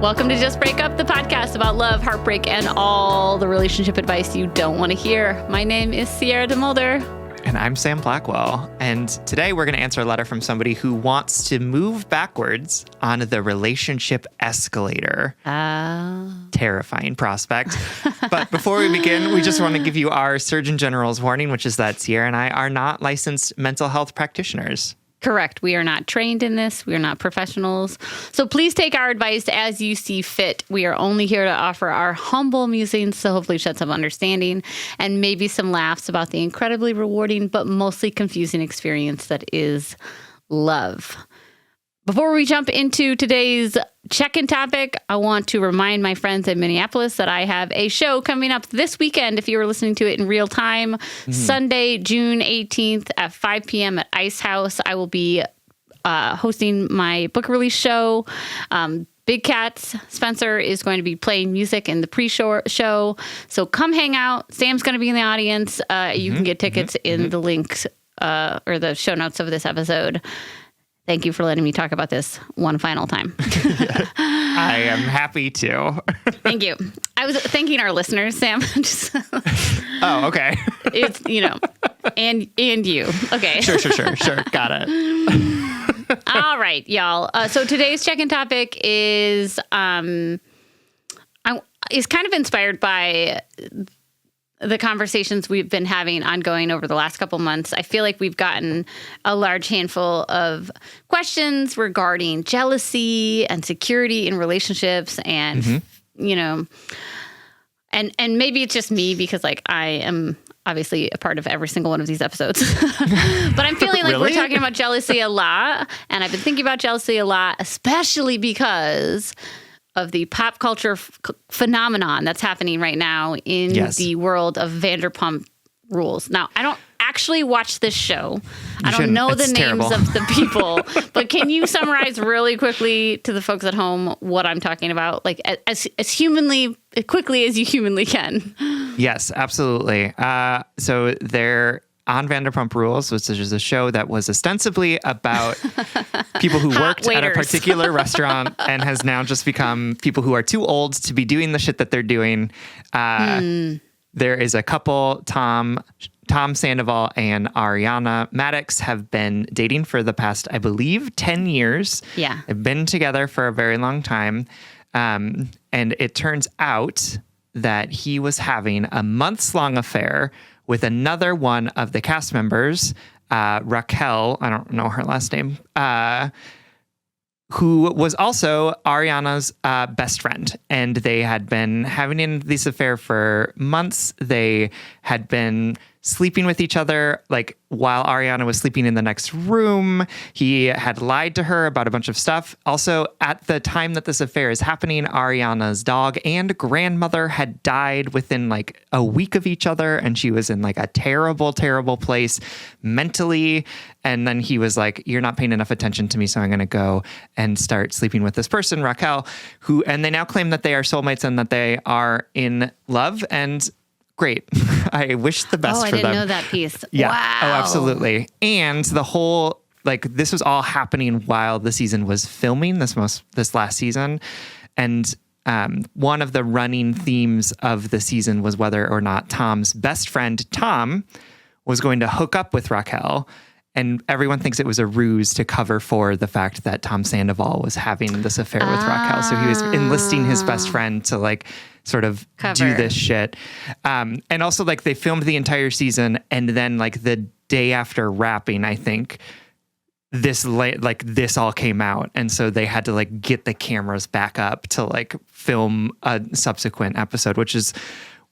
Welcome to Just Break Up, the podcast about love, heartbreak, and all the relationship advice you don't want to hear. My name is Sierra DeMulder. And I'm Sam Blackwell. And today we're going to answer a letter from somebody who wants to move backwards on the relationship escalator. Terrifying prospect. But before we begin, we just want to give you our Surgeon General's warning, which is that Sierra and I are not licensed mental health practitioners. Correct. We are not trained in this. We are not professionals. So please take our advice as you see fit. We are only here to offer our humble musings, so hopefully shed some understanding and maybe some laughs about the incredibly rewarding but mostly confusing experience that is love. Before we jump into today's check-in topic, I want to remind my friends in Minneapolis that I have a show coming up this weekend. If you were listening to it in real time, Sunday, June 18th at 5 p.m. at Ice House, I will be hosting my book release show. Big Cats Spencer is going to be playing music in the pre-show. So come hang out. Sam's going to be in the audience. You can get tickets in the links or the show notes of this episode. Thank you for letting me talk about this one final time. I am happy to. Thank you. I was thanking our listeners, Sam. Oh, okay. It's, and you. Okay. Sure. Got it. All right, y'all. So today's check-in topic is kind of inspired by the conversations we've been having ongoing over the last couple months. I feel like we've gotten a large handful of questions regarding jealousy and security in relationships and, and maybe it's just me because I am obviously a part of every single one of these episodes, but I'm feeling like we're talking about jealousy a lot. And I've been thinking about jealousy a lot, especially because of the pop culture phenomenon that's happening right now in the world of Vanderpump Rules. Now, I don't actually watch this show. I don't know the names of the people, but can you summarize really quickly to the folks at home what I'm talking about, like as quickly as you humanly can? Yes, absolutely. So they're on Vanderpump Rules, which is a show that was ostensibly about people who worked at a particular restaurant and has now just become people who are too old to be doing the shit that they're doing. There is a couple, Tom Sandoval and Ariana Madix have been dating for the past, I believe, 10 years. Yeah. They've been together for a very long time. And it turns out that he was having a months-long affair with another one of the cast members, Raquel, I don't know her last name, who was also Ariana's best friend. And they had been having this affair for months. They had been sleeping with each other, like while Ariana was sleeping in the next room. He had lied to her about a bunch of stuff. Also, at the time that this affair is happening, Ariana's dog and grandmother had died within like a week of each other. And she was in like a terrible, terrible place mentally. And then he was like, you're not paying enough attention to me, so I'm going to go and start sleeping with this person, Raquel, and they now claim that they are soulmates and that they are in love. And great. I wish the best for them. I didn't know that piece. Yeah. Wow. Oh, absolutely. And the whole, this was all happening while the season was filming, this last season. And one of the running themes of the season was whether or not Tom's best friend, Tom, was going to hook up with Raquel. And everyone thinks it was a ruse to cover for the fact that Tom Sandoval was having this affair with Raquel. So he was enlisting his best friend to sort of do this shit. And also they filmed the entire season. And then the day after wrapping, I think this all came out. And so they had to get the cameras back up to film a subsequent episode, which is,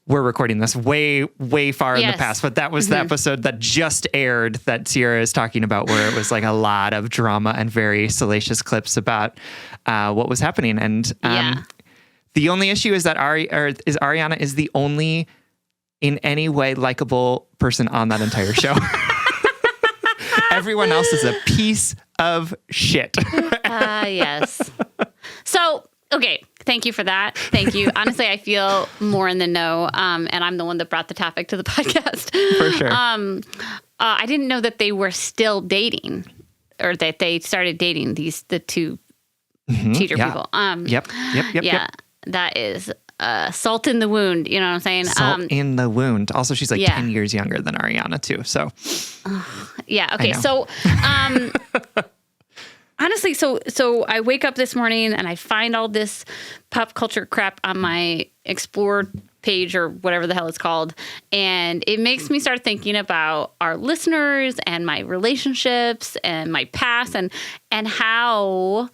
we're recording this way, way far in the past, but that was the episode that just aired that Sierra is talking about, where it was a lot of drama and very salacious clips about what was happening. And the only issue is that Ariana is the only in any way likable person on that entire show. Everyone else is a piece of shit. Yes. So, okay. Thank you for that. Thank you. Honestly, I feel more in the know, and I'm the one that brought the topic to the podcast. For sure. I didn't know that they were still dating, or that they started dating the two cheater people. Yep. That is salt in the wound. You know what I'm saying? Salt in the wound. Also, she's like 10 years younger than Ariana too. So Okay. So honestly, so I wake up this morning and I find all this pop culture crap on my Explore page or whatever the hell it's called. And it makes me start thinking about our listeners and my relationships and my past and how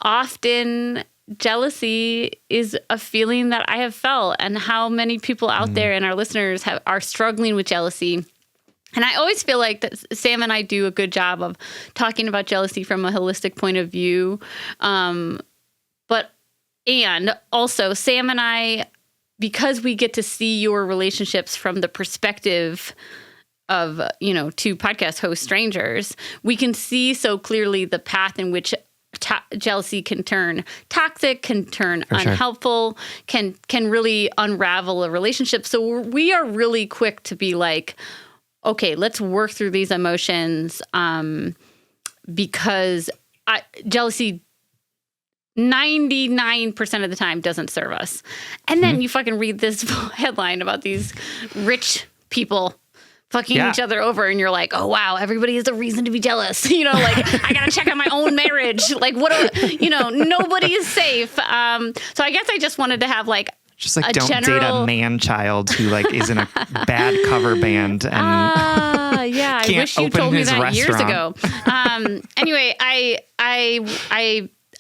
often jealousy is a feeling that I have felt and how many people out there and our listeners are struggling with jealousy. And I always feel like that Sam and I do a good job of talking about jealousy from a holistic point of view. And also Sam and I, because we get to see your relationships from the perspective of, two podcast host strangers, we can see so clearly the path in which jealousy can turn toxic, can turn unhelpful, can really unravel a relationship. So we are really quick to be like, okay, let's work through these emotions because jealousy 99% of the time doesn't serve us. And then you fucking read this headline about these rich people fucking each other over and you're like, oh wow, everybody has a reason to be jealous. I gotta check on my own marriage. Nobody is safe. So I guess I just wanted to have don't date a man child who is in a bad cover band and I wish you told me that years ago. Anyway,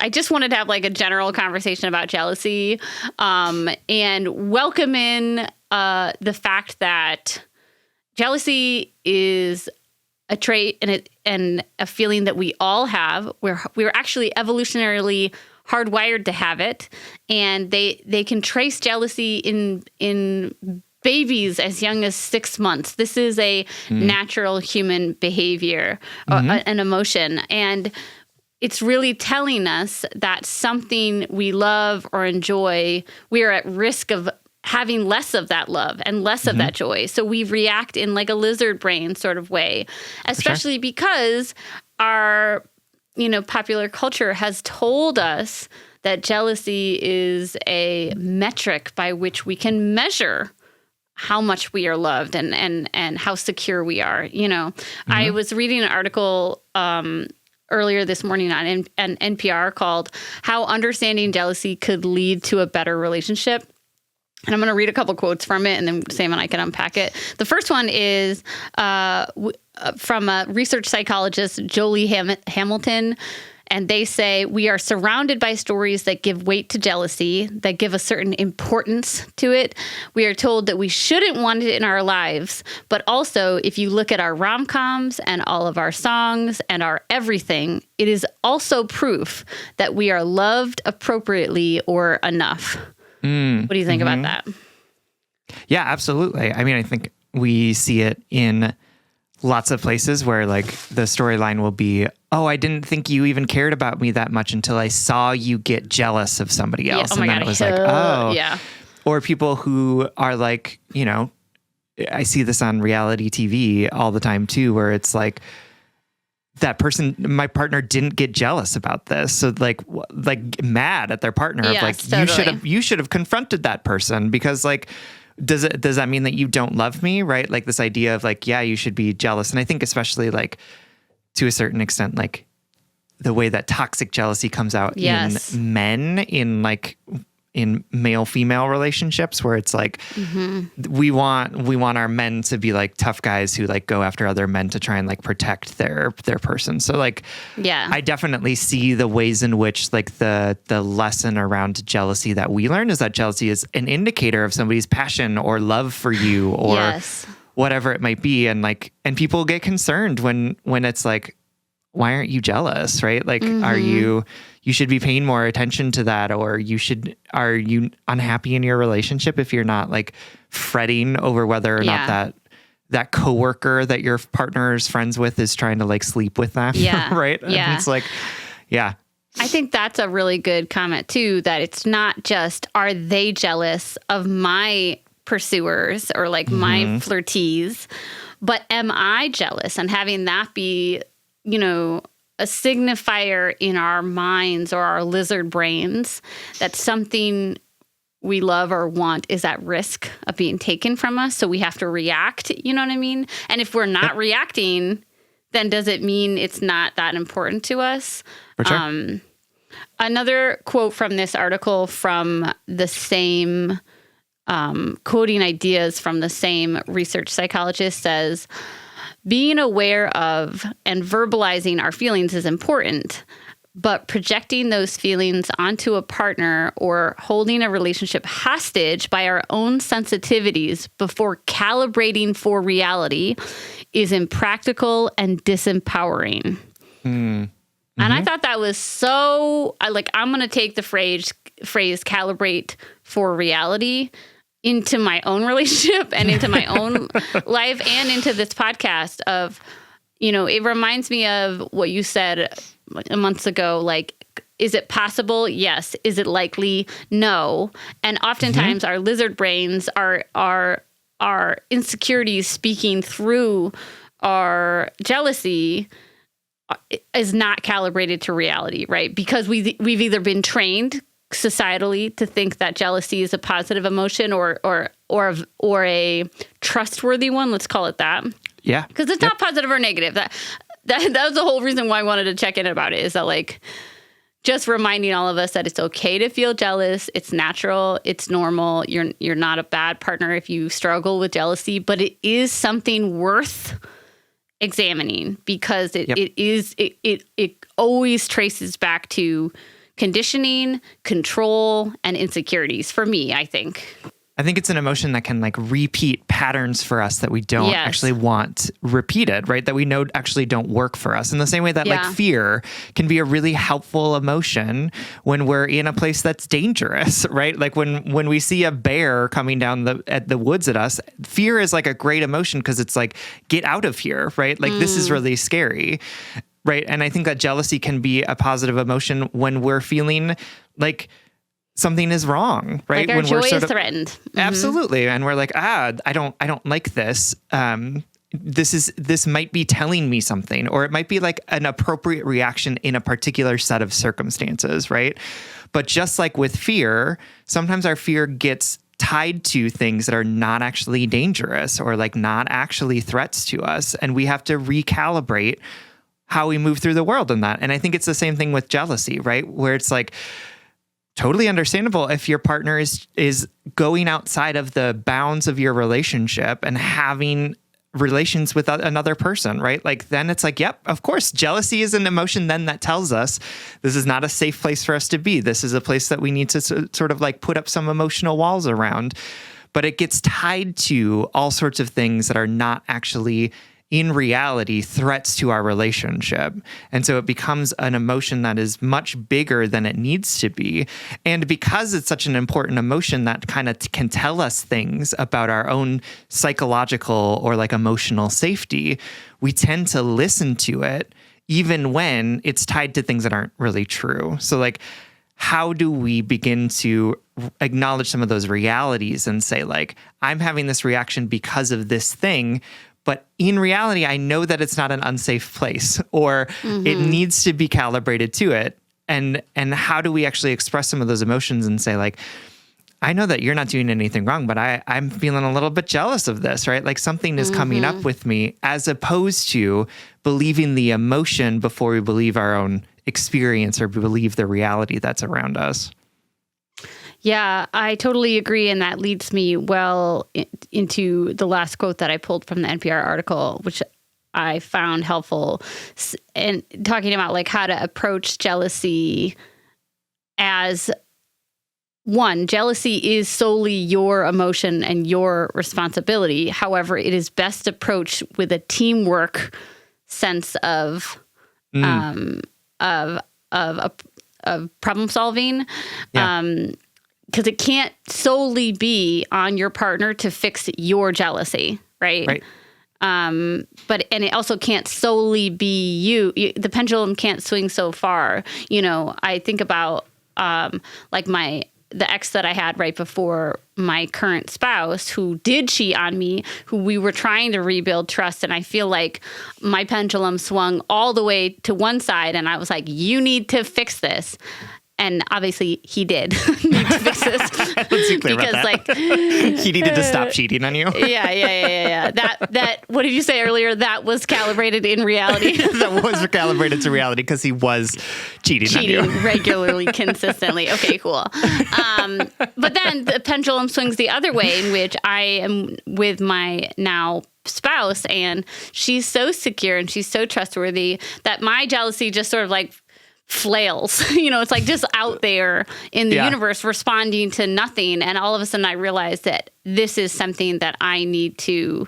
I just wanted to have a general conversation about jealousy, and welcome in the fact that jealousy is a trait and a feeling that we all have. We're actually evolutionarily hardwired to have it, and they can trace jealousy in babies as young as 6 months. This is a natural human behavior, an emotion, and it's really telling us that something we love or enjoy, we are at risk of having less of that love and less of that joy. So we react in a lizard brain sort of way, especially because our, popular culture has told us that jealousy is a metric by which we can measure how much we are loved and how secure we are. I was reading an article earlier this morning on NPR called How Understanding Jealousy Could Lead to a Better Relationship. And I'm going to read a couple quotes from it, and then Sam and I can unpack it. The first one is from a research psychologist, Jolie Hamilton. And they say, we are surrounded by stories that give weight to jealousy, that give a certain importance to it. We are told that we shouldn't want it in our lives. But also, if you look at our rom-coms and all of our songs and our everything, it is also proof that we are loved appropriately or enough. What do you think about that? Yeah, absolutely. I mean, I think we see it in lots of places where the storyline will be, oh, I didn't think you even cared about me that much until I saw you get jealous of somebody else. And then it was Or people who are I see this on reality TV all the time too, where it's that person, my partner didn't get jealous about this. So mad at their partner of you should have confronted that person because does that mean that you don't love me? Right. This idea of you should be jealous. And I think especially to a certain extent, the way that toxic jealousy comes out in men in male-female relationships where it's we want our men to be tough guys who go after other men to try and protect their person. So I definitely see the ways in which the lesson around jealousy that we learn is that jealousy is an indicator of somebody's passion or love for you or whatever it might be. And people get concerned when it's why aren't you jealous? Right? Are you should be paying more attention to that, or are you unhappy in your relationship if you're not fretting over whether or not that coworker that your partner is friends with is trying to sleep with them. Yeah. Right. Yeah. And it's I think that's a really good comment too, that it's not just, are they jealous of my pursuers or my flirtees, but am I jealous? And having that be, a signifier in our minds or our lizard brains that something we love or want is at risk of being taken from us. So we have to react, you know what I mean? And if we're not reacting, then does it mean it's not that important to us? For sure. Another quote from this article from the same, quoting ideas from the same research psychologist says, being aware of and verbalizing our feelings is important, but projecting those feelings onto a partner or holding a relationship hostage by our own sensitivities before calibrating for reality is impractical and disempowering. And I thought that was so, I'm going to take the phrase calibrate for reality into my own relationship and into my own life and into this podcast of, it reminds me of what you said months ago, is it possible? Yes. Is it likely? No. And oftentimes our lizard brains are insecurities speaking through our jealousy is not calibrated to reality, right? Because we've either been trained societally to think that jealousy is a positive emotion or a trustworthy one. Let's call it that. Yeah. Because it's not positive or negative. That was the whole reason why I wanted to check in about it, is that just reminding all of us that it's okay to feel jealous. It's natural. It's normal. You're not a bad partner if you struggle with jealousy, but it is something worth examining because it always traces back to conditioning, control, and insecurities for me, I think. I think it's an emotion that can repeat patterns for us that we don't actually want repeated, right? That we know actually don't work for us. In the same way that fear can be a really helpful emotion when we're in a place that's dangerous, right? When we see a bear coming down the woods at us, fear is a great emotion because it's get out of here, right? This is really scary. Right. And I think that jealousy can be a positive emotion when we're feeling something is wrong, right? Our when joy we're is threatened. Absolutely. And we're I don't like this. This might be telling me something, or it might be an appropriate reaction in a particular set of circumstances, right? But just like with fear, sometimes our fear gets tied to things that are not actually dangerous or not actually threats to us. And we have to recalibrate how we move through the world in that. And I think it's the same thing with jealousy, right? Where it's totally understandable if your partner is going outside of the bounds of your relationship and having relations with another person, right? Then it's yep, of course, jealousy is an emotion then that tells us this is not a safe place for us to be. This is a place that we need to sort of put up some emotional walls around. But it gets tied to all sorts of things that are not actually in reality threats to our relationship. And so it becomes an emotion that is much bigger than it needs to be. And because it's such an important emotion that kind of can tell us things about our own psychological or emotional safety, we tend to listen to it even when it's tied to things that aren't really true. So how do we begin to acknowledge some of those realities and say I'm having this reaction because of this thing, but in reality, I know that it's not an unsafe place, or it needs to be calibrated to it. And how do we actually express some of those emotions and say I know that you're not doing anything wrong, but I'm feeling a little bit jealous of this, right? Something is coming up with me, as opposed to believing the emotion before we believe our own experience or believe the reality that's around us. Yeah, I totally agree. And that leads me into the last quote that I pulled from the NPR article, which I found helpful, and talking about how to approach jealousy as one, jealousy is solely your emotion and your responsibility. However, it is best approached with a teamwork sense of problem solving. Yeah. Because it can't solely be on your partner to fix your jealousy, right? Right. But it also can't solely be you. The pendulum can't swing so far. I think about my the ex that I had right before my current spouse, who did cheat on me, who we were trying to rebuild trust. And I feel like my pendulum swung all the way to one side. And I was like, you need to fix this. And obviously he did need to fix this. Let's be clear because about that. He needed to stop cheating on you. Yeah. That, what did you say earlier? That was calibrated in reality. That was calibrated to reality because he was cheating on you. Regularly, consistently. Okay, cool. But then the pendulum swings the other way, in which I am with my now spouse, and she's so secure and she's so trustworthy that my jealousy just sort of like flails. It's like just out there in the universe responding to nothing. And all of a sudden I realized that this is something that I need to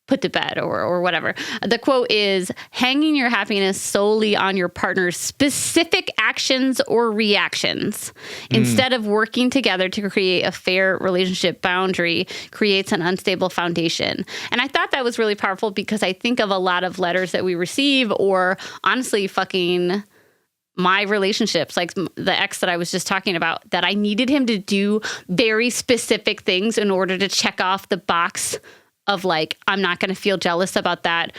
put to bed or whatever. The quote is, hanging your happiness solely on your partner's specific actions or reactions instead of working together to create a fair relationship boundary creates an unstable foundation. And I thought that was really powerful because I think of a lot of letters that we receive, or honestly fucking my relationships, like the ex that I was just talking about, that I needed him to do very specific things in order to check off the box of like, I'm not going to feel jealous about that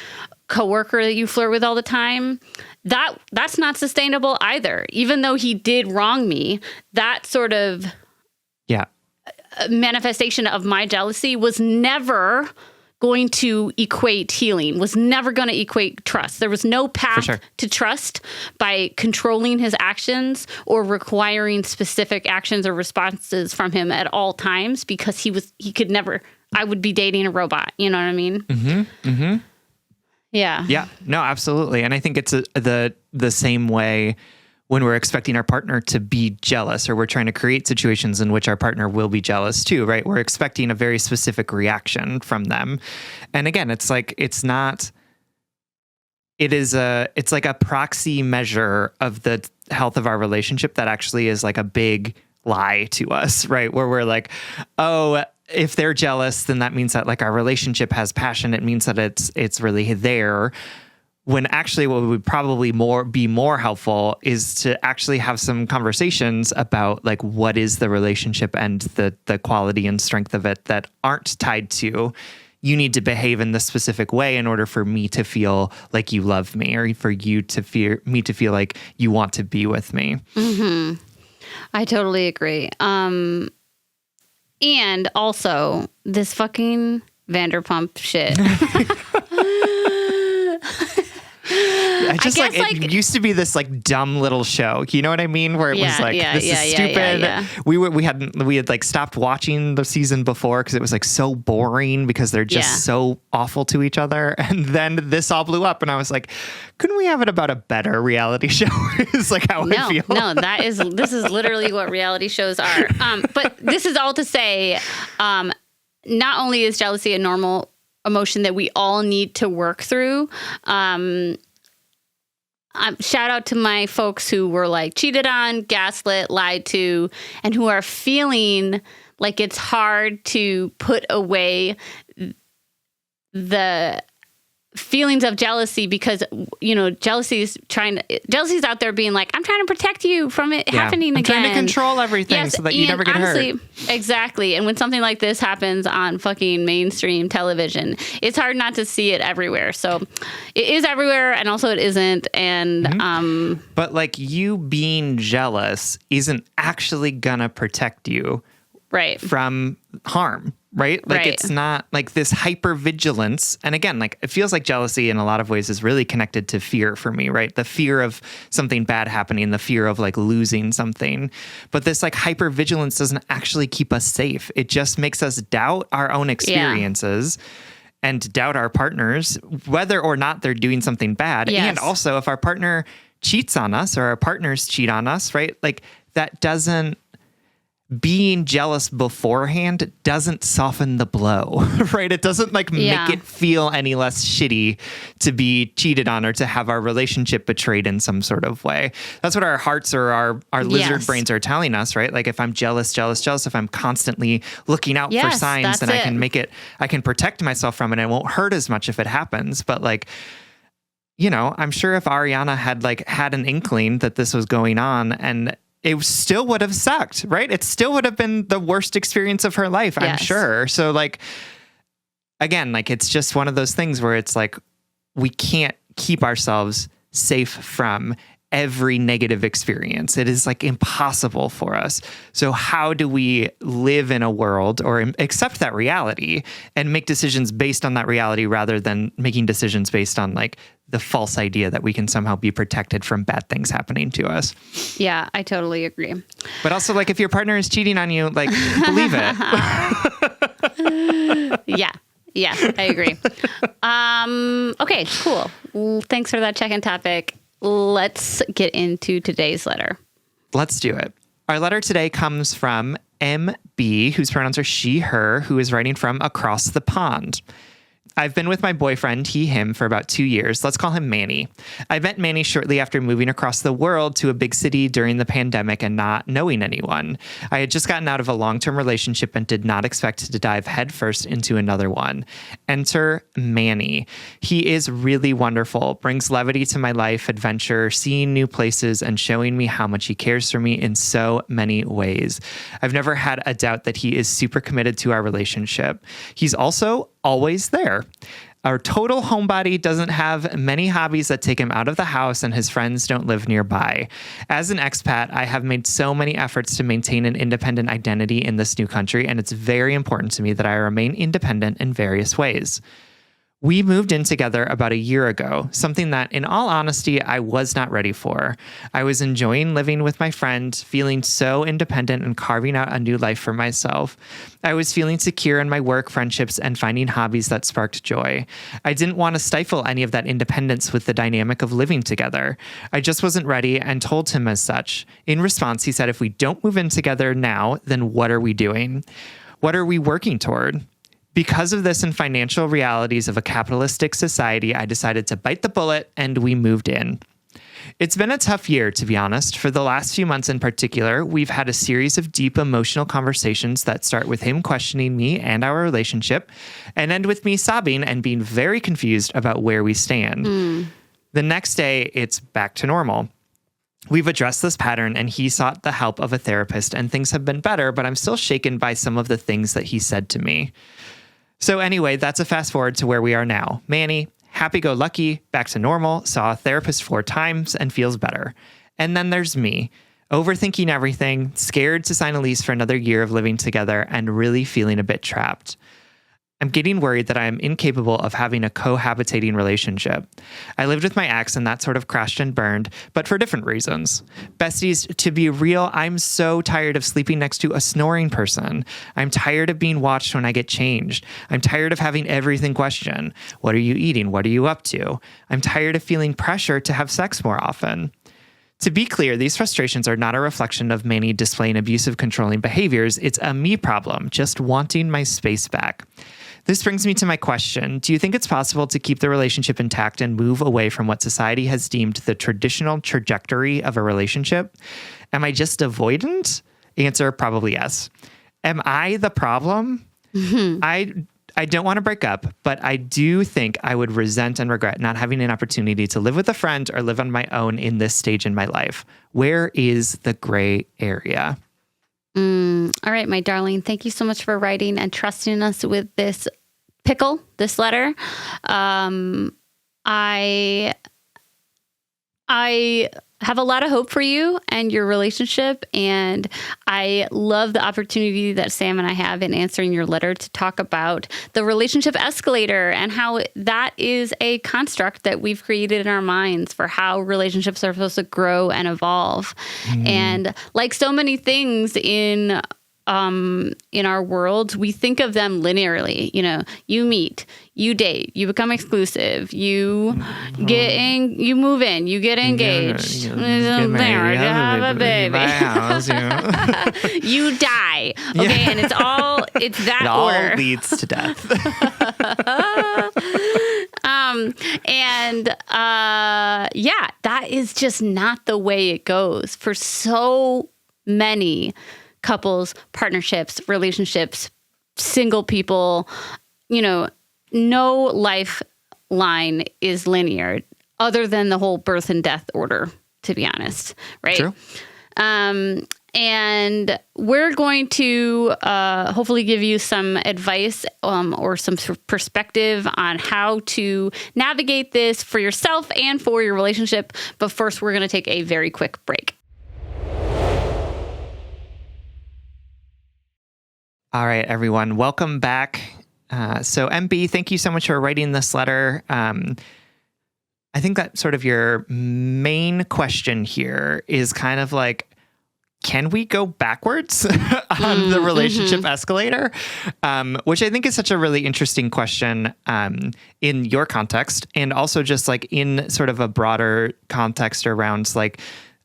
coworker that you flirt with all the time. That's not sustainable either. Even though he did wrong me, that sort of manifestation of my jealousy was never going to equate healing, was never going to equate trust. There was no path to trust by controlling his actions or requiring specific actions or responses from him at all times, because he could never, I would be dating a robot. You know what I mean? Mm-hmm. Mm-hmm. Yeah. Yeah. No, absolutely. And I think it's the same way when we're expecting our partner to be jealous, or we're trying to create situations in which our partner will be jealous too, right? We're expecting a very specific reaction from them. And again, it's like, it's like a proxy measure of the health of our relationship that actually is like a big lie to us, right? Where we're like, oh, if they're jealous, then that means that like our relationship has passion. It means that it's really there. When actually what would probably be more helpful is to actually have some conversations about like what is the relationship and the quality and strength of it that aren't tied to, you need to behave in this specific way in order for me to feel like you love me, or for you to feel like you want to be with me. Mm-hmm. I totally agree. And also this fucking Vanderpump shit. It used to be this like dumb little show, you know what I mean? Where it was like, this is stupid. Yeah. We had like stopped watching the season before because it was like so boring because they're just so awful to each other. And then this all blew up, and I was like, couldn't we have it about a better reality show? Is like how I feel. No, this is literally what reality shows are. But this is all to say, not only is jealousy a normal emotion that we all need to work through. Shout out to my folks who were like cheated on, gaslit, lied to, and who are feeling like it's hard to put away the feelings of jealousy because, jealousy's out there being like, I'm trying to protect you from it happening again. I'm trying to control everything so that you never get hurt. Exactly. And when something like this happens on fucking mainstream television, it's hard not to see it everywhere. So it is everywhere, and also it isn't. And but like, you being jealous isn't actually gonna protect you from harm. Right? Like, it's not like this hypervigilance. And again, like, it feels like jealousy in a lot of ways is really connected to fear for me, right? The fear of something bad happening, the fear of like losing something. But this like hypervigilance doesn't actually keep us safe. It just makes us doubt our own experiences and doubt our partners, whether or not they're doing something bad. Yes. And also, if our partner cheats on us or our partners cheat on us, right? Like, that doesn't, being jealous beforehand doesn't soften the blow, right? It doesn't like make it feel any less shitty to be cheated on or to have our relationship betrayed in some sort of way. That's what our hearts or our lizard brains are telling us, right? Like, if I'm jealous, if I'm constantly looking out for signs, then I can protect myself from it. And it won't hurt as much if it happens. But like, I'm sure if Ariana had an inkling that this was going on, and it still would have sucked, right? It still would have been the worst experience of her life, I'm sure. So like, again, like it's just one of those things where it's like, we can't keep ourselves safe from every negative experience. It is like impossible for us. So how do we live in a world or accept that reality and make decisions based on that reality rather than making decisions based on like the false idea that we can somehow be protected from bad things happening to us? Yeah, I totally agree. But also like if your partner is cheating on you, like believe it. Yeah, I agree. Okay, cool. Well, thanks for that check-in topic. Let's get into today's letter. Let's do it. Our letter today comes from MB, whose pronouns are she, her, who is writing from across the pond. I've been with my boyfriend, he, him, for about 2 years. Let's call him Manny. I met Manny shortly after moving across the world to a big city during the pandemic and not knowing anyone. I had just gotten out of a long-term relationship and did not expect to dive headfirst into another one. Enter Manny. He is really wonderful, brings levity to my life, adventure, seeing new places, and showing me how much he cares for me in so many ways. I've never had a doubt that he is super committed to our relationship. He's also always there. Our total homebody doesn't have many hobbies that take him out of the house, and his friends don't live nearby. As an expat, I have made so many efforts to maintain an independent identity in this new country, and it's very important to me that I remain independent in various ways. We moved in together about a year ago, something that, in all honesty, I was not ready for. I was enjoying living with my friend, feeling so independent and carving out a new life for myself. I was feeling secure in my work, friendships, and finding hobbies that sparked joy. I didn't want to stifle any of that independence with the dynamic of living together. I just wasn't ready and told him as such. In response, he said, if we don't move in together now, then what are we doing? What are we working toward? Because of this and financial realities of a capitalistic society, I decided to bite the bullet and we moved in. It's been a tough year, to be honest. For the last few months in particular, we've had a series of deep emotional conversations that start with him questioning me and our relationship and end with me sobbing and being very confused about where we stand. The next day, it's back to normal. We've addressed this pattern and he sought the help of a therapist and things have been better, but I'm still shaken by some of the things that he said to me. So anyway, that's a fast forward to where we are now. Manny, happy-go-lucky, back to normal, saw a therapist 4 times and feels better. And then there's me, overthinking everything, scared to sign a lease for another year of living together, and really feeling a bit trapped. I'm getting worried that I am incapable of having a cohabitating relationship. I lived with my ex and that sort of crashed and burned, but for different reasons. Besties, to be real, I'm so tired of sleeping next to a snoring person. I'm tired of being watched when I get changed. I'm tired of having everything questioned. What are you eating? What are you up to? I'm tired of feeling pressure to have sex more often. To be clear, these frustrations are not a reflection of Manny displaying abusive, controlling behaviors. It's a me problem, just wanting my space back. This brings me to my question. Do you think it's possible to keep the relationship intact and move away from what society has deemed the traditional trajectory of a relationship? Am I just avoidant? Answer, probably yes. Am I the problem? I don't want to break up, but I do think I would resent and regret not having an opportunity to live with a friend or live on my own in this stage in my life. Where is the gray area? All right, my darling. Thank you so much for writing and trusting us with this pickle, this letter. I have a lot of hope for you and your relationship. And I love the opportunity that Sam and I have in answering your letter to talk about the relationship escalator and how that is a construct that we've created in our minds for how relationships are supposed to grow and evolve. And like so many things in our world, we think of them linearly. You know, you meet, you date, you become exclusive, you get in, you move in, you get engaged, get married, you have a baby, buy a house, you die. Okay, and it's that it all order. leads to death. That is just not the way it goes for so many couples, partnerships, relationships, single people. No lifeline is linear other than the whole birth and death order, to be honest. Right. True. And we're going to hopefully give you some advice or some perspective on how to navigate this for yourself and for your relationship. But first, we're going to take a very quick break. All right, everyone, welcome back. So MB, thank you so much for writing this letter. I think that sort of your main question here is kind of like, can we go backwards on the relationship escalator? Which I think is such a really interesting question in your context, and also just like in sort of a broader context around like,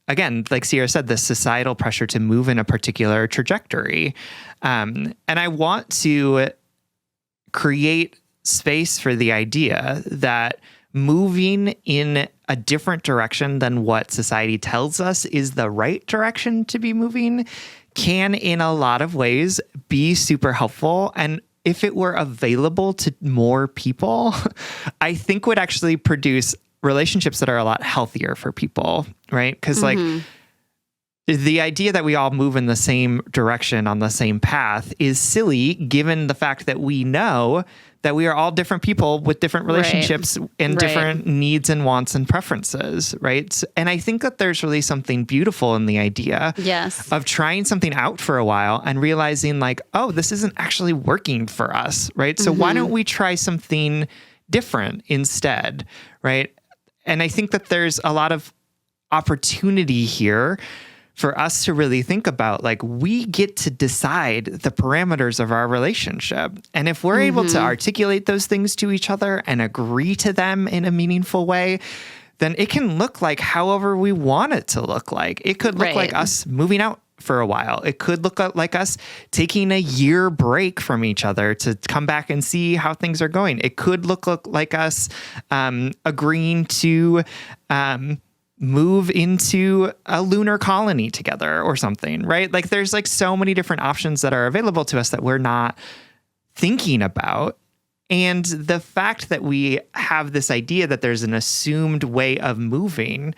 again, like Sierra said, this societal pressure to move in a particular trajectory. And I want to create space for the idea that moving in a different direction than what society tells us is the right direction to be moving can, in a lot of ways, be super helpful. And if it were available to more people, I think would actually produce relationships that are a lot healthier for people, right? Because like the idea that we all move in the same direction on the same path is silly, given the fact that we know that we are all different people with different relationships and different needs and wants and preferences, right? And I think that there's really something beautiful in the idea of trying something out for a while and realizing like, oh, this isn't actually working for us, right? So why don't we try something different instead, right? And I think that there's a lot of opportunity here for us to really think about, like, we get to decide the parameters of our relationship. And if we're able to articulate those things to each other and agree to them in a meaningful way, then it can look like however we want it to look like. It could look like us moving out for a while. It could look like us taking a year break from each other to come back and see how things are going. It could look like us agreeing to move into a lunar colony together or something, right? Like there's like so many different options that are available to us that we're not thinking about. And the fact that we have this idea that there's an assumed way of moving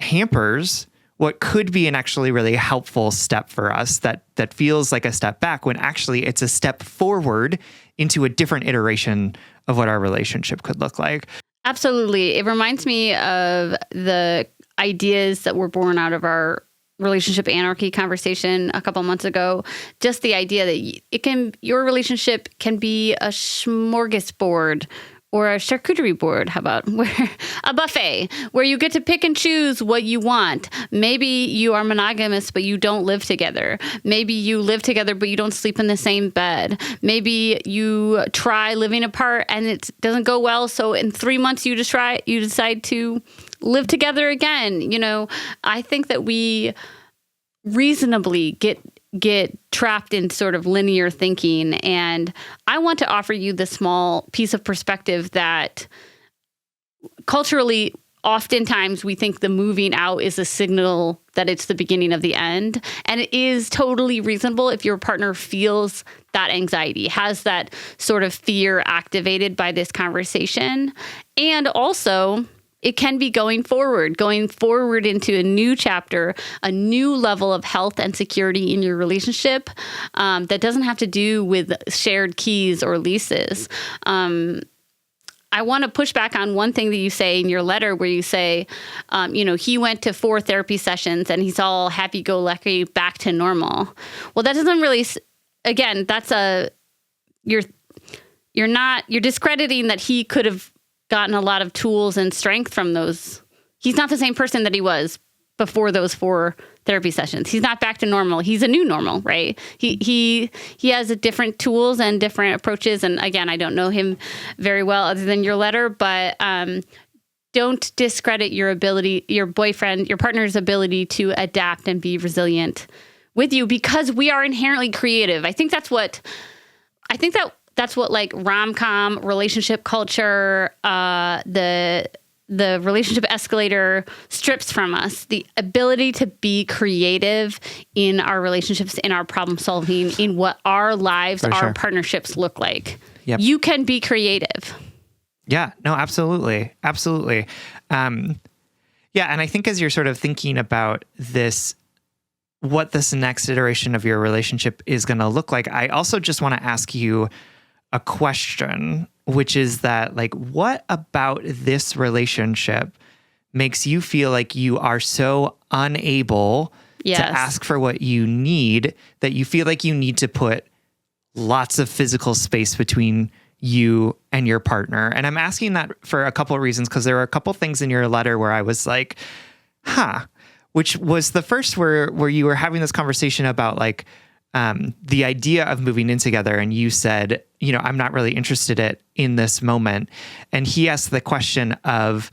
hampers what could be an actually really helpful step for us that feels like a step back when actually it's a step forward into a different iteration of what our relationship could look like. Absolutely. It reminds me of the ideas that were born out of our relationship anarchy conversation a couple months ago. Just the idea that your relationship can be a smorgasbord or a charcuterie board. How about a buffet where you get to pick and choose what you want? Maybe you are monogamous, but you don't live together. Maybe you live together, but you don't sleep in the same bed. Maybe you try living apart and it doesn't go well. So in 3 months, you decide to live together again. You know, I think that we reasonably get trapped in sort of linear thinking. And I want to offer you the small piece of perspective that culturally, oftentimes we think the moving out is a signal that it's the beginning of the end. And it is totally reasonable if your partner feels that anxiety, has that sort of fear activated by this conversation. And also, it can be going forward into a new chapter, a new level of health and security in your relationship that doesn't have to do with shared keys or leases. I want to push back on one thing that you say in your letter where you say, he went to 4 therapy sessions and he's all happy-go-lucky back to normal. Well, that doesn't really, again, you're discrediting that he could have gotten a lot of tools and strength from those. He's not the same person that he was before those 4 therapy sessions. He's not back to normal. He's a new normal, right? He has a different tools and different approaches. And again, I don't know him very well other than your letter, but don't discredit your partner's ability to adapt and be resilient with you because we are inherently creative. I think that's what like rom-com, relationship culture, the relationship escalator strips from us. The ability to be creative in our relationships, in our problem solving, in what our lives, partnerships look like. Yep. You can be creative. Yeah, no, absolutely. Absolutely. And I think as you're sort of thinking about this what this next iteration of your relationship is going to look like, I also just want to ask you a question, which is that, like, what about this relationship makes you feel like you are so unable Yes. to ask for what you need, that you feel like you need to put lots of physical space between you and your partner? And I'm asking that for a couple of reasons, because there were a couple things in your letter where I was like, which was the first where you were having this conversation about like the idea of moving in together. And you said, I'm not really interested in this moment. And he asked the question of,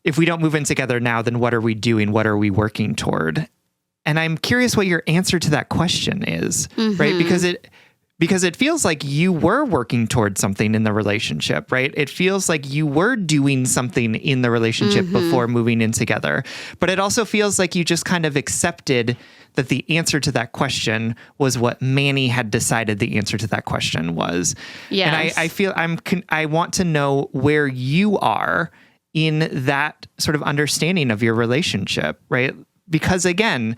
if we don't move in together now, then what are we doing? What are we working toward? And I'm curious what your answer to that question is, right? Because it feels like you were working towards something in the relationship, right? It feels like you were doing something in the relationship before moving in together. But it also feels like you just kind of accepted that the answer to that question was what Manny had decided the answer to that question was. Yes. And I feel I want to know where you are in that sort of understanding of your relationship, right? Because again,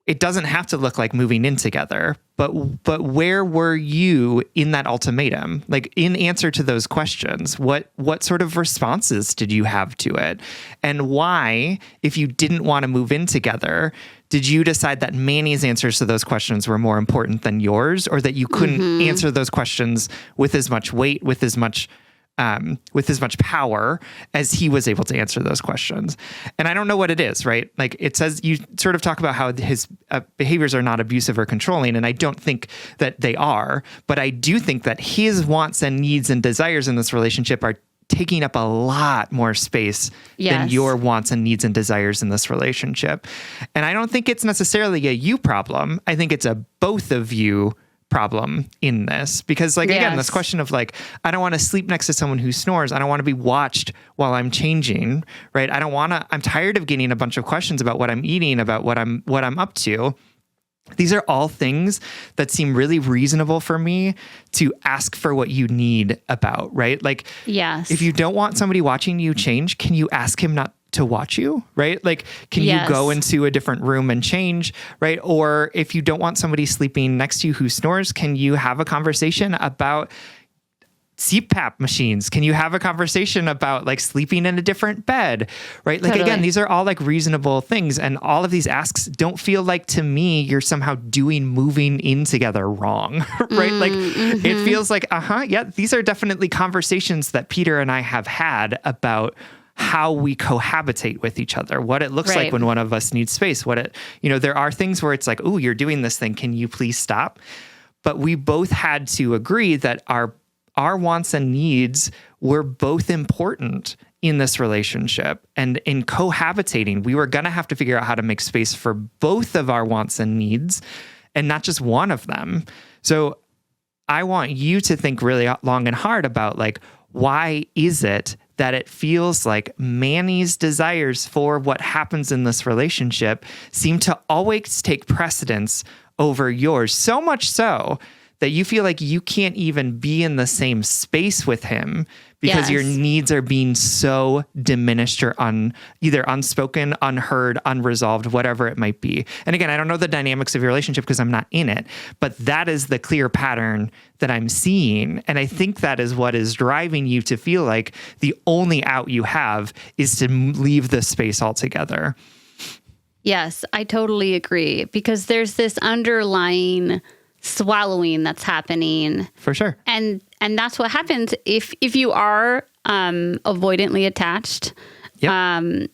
it doesn't have to look like moving in together, but where were you in that ultimatum? Like, in answer to those questions, what sort of responses did you have to it? And why, if you didn't want to move in together, did you decide that Manny's answers to those questions were more important than yours, or that you couldn't answer those questions with as much weight, with as much power as he was able to answer those questions? And I don't know what it is, right? Like, it says, you sort of talk about how his behaviors are not abusive or controlling, and I don't think that they are, but I do think that his wants and needs and desires in this relationship are taking up a lot more space than your wants and needs and desires in this relationship. And I don't think it's necessarily a you problem. I think it's a both of you problem in this, because like, again, this question of like, I don't want to sleep next to someone who snores. I don't want to be watched while I'm changing, right? I'm tired of getting a bunch of questions about what I'm eating, about what I'm up to. These are all things that seem really reasonable for me to ask for what you need about, right? Like, if you don't want somebody watching you change, can you ask him not to watch you, right? Like, can you go into a different room and change, right? Or if you don't want somebody sleeping next to you who snores, can you have a conversation about CPAP machines? Can you have a conversation about like sleeping in a different bed, right? Like, again, these are all like reasonable things. And all of these asks don't feel like, to me, you're somehow doing moving in together wrong, right? Like, it feels like, these are definitely conversations that Peter and I have had about how we cohabitate with each other, what it looks like when one of us needs space, there are things where it's like, oh, you're doing this thing, can you please stop? But we both had to agree that our wants and needs were both important in this relationship. And in cohabitating, we were going to have to figure out how to make space for both of our wants and needs, and not just one of them. So I want you to think really long and hard about, like, why is it that it feels like Manny's desires for what happens in this relationship seem to always take precedence over yours, so much so that you feel like you can't even be in the same space with him because your needs are being so diminished or either unspoken, unheard, unresolved, whatever it might be. And again, I don't know the dynamics of your relationship because I'm not in it, but that is the clear pattern that I'm seeing. And I think that is what is driving you to feel like the only out you have is to leave this space altogether. Yes, I totally agree, because there's this underlying swallowing that's happening. For sure. And that's what happens if you are avoidantly attached. Yep.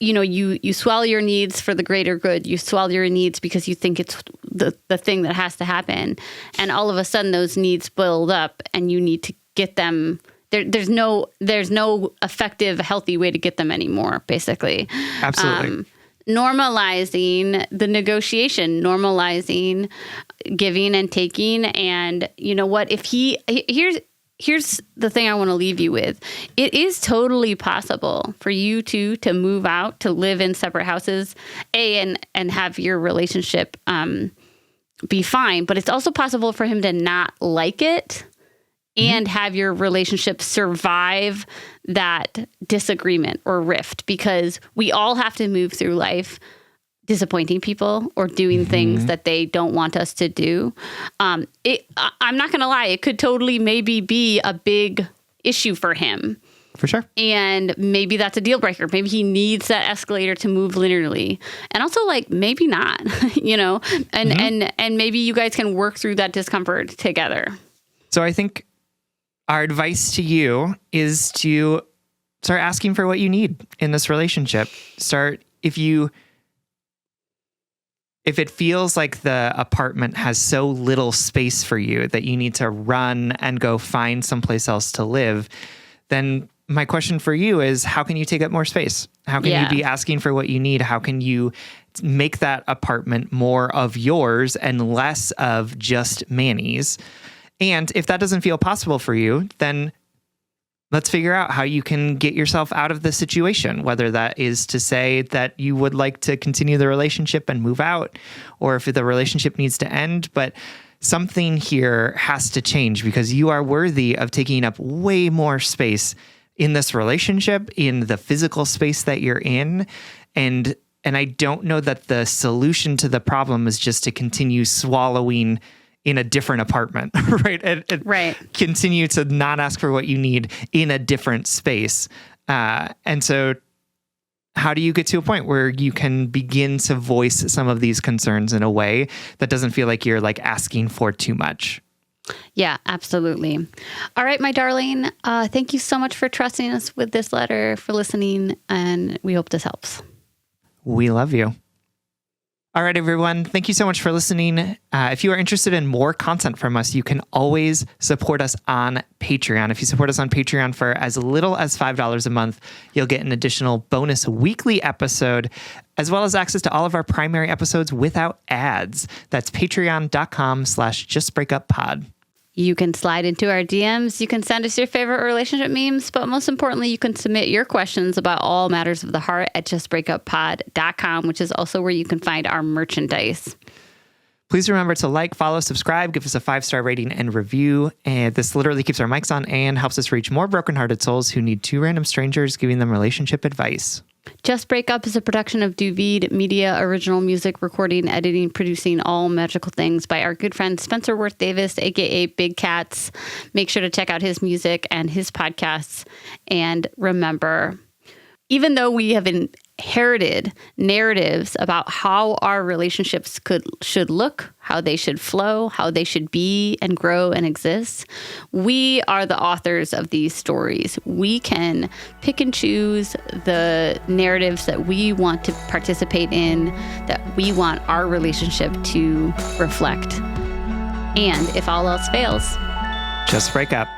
You swallow your needs for the greater good. You swallow your needs because you think it's the thing that has to happen. And all of a sudden those needs build up and you need to get them. There's no effective, healthy way to get them anymore, basically. Absolutely. Normalizing the negotiation, normalizing giving and taking. And you know what, here's the thing I want to leave you with. It is totally possible for you two to move out, to live in separate houses, and have your relationship be fine. But it's also possible for him to not like it and have your relationship survive that disagreement or rift, because we all have to move through life disappointing people or doing things that they don't want us to do. I'm not going to lie. It could totally maybe be a big issue for him. For sure. And maybe that's a deal breaker. Maybe he needs that escalator to move linearly. And also like, maybe not, and maybe you guys can work through that discomfort together. So I think our advice to you is to start asking for what you need in this relationship. If it feels like the apartment has so little space for you that you need to run and go find someplace else to live, then my question for you is, how can you take up more space? How can you be asking for what you need? How can you make that apartment more of yours and less of just Manny's? And if that doesn't feel possible for you, then let's figure out how you can get yourself out of the situation, whether that is to say that you would like to continue the relationship and move out, or if the relationship needs to end. But something here has to change, because you are worthy of taking up way more space in this relationship, in the physical space that you're in. And I don't know that the solution to the problem is just to continue swallowing in a different apartment, right? And continue to not ask for what you need in a different space. And so how do you get to a point where you can begin to voice some of these concerns in a way that doesn't feel like you're like asking for too much? Yeah, absolutely. All right, my darling. Thank you so much for trusting us with this letter, for listening, and we hope this helps. We love you. All right, everyone. Thank you so much for listening. If you are interested in more content from us, you can always support us on Patreon. If you support us on Patreon for as little as $5 a month, you'll get an additional bonus weekly episode, as well as access to all of our primary episodes without ads. That's patreon.com/justbreakuppod. You can slide into our DMs. You can send us your favorite relationship memes, but most importantly, you can submit your questions about all matters of the heart at justbreakuppod.com, which is also where you can find our merchandise. Please remember to like, follow, subscribe, give us a 5-star rating and review. And this literally keeps our mics on and helps us reach more brokenhearted souls who need two random strangers giving them relationship advice. Just Break Up is a production of Duvid Media, original music, recording, editing, producing, all magical things by our good friend Spencer Worth Davis, aka Big Cats. Make sure to check out his music and his podcasts. And remember, even though we have inherited narratives about how our relationships should look, how they should flow, how they should be and grow and exist, we are the authors of these stories. We can pick and choose the narratives that we want to participate in, that we want our relationship to reflect. And if all else fails, just break up.